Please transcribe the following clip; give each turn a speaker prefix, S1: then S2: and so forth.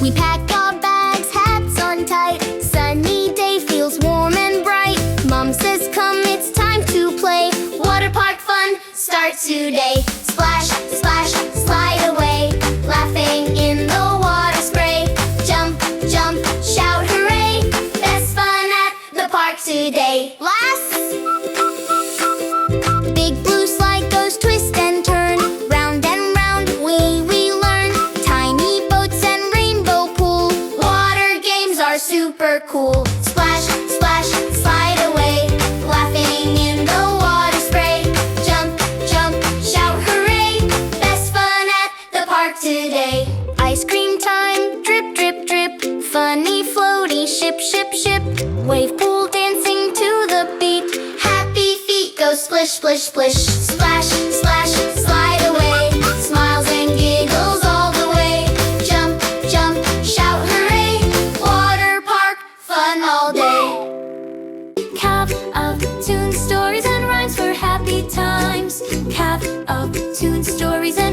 S1: We pack our bags, hats on tight. Sunny day feels warm and bright. Mom says come, it's time to play. Water park fun starts today. Splash, splash, slide away. Laughing in the water spray. Jump, jump, shout hooray. Best fun at the park today. Last, big blue slide goes twist and turn. Round and round we learn. Tiny boats and rainbow pool. Water games are super cool. Splash, splash, slide away. Laughing in the water spray. Jump, jump, shout hooray. Best fun at the park today. Ice cream time, drip, drip, drip. Funny floaty ship, ship, ship. Wave pool dancing to the beat. Happy feet go splish, splish, splish. Splash, splash, slide away. Smiles and giggles all the way. Jump, jump, shout hooray. Water park fun all day. Kav&Av tunes, stories and rhymes for happy times. Kav&Av tunes, stories and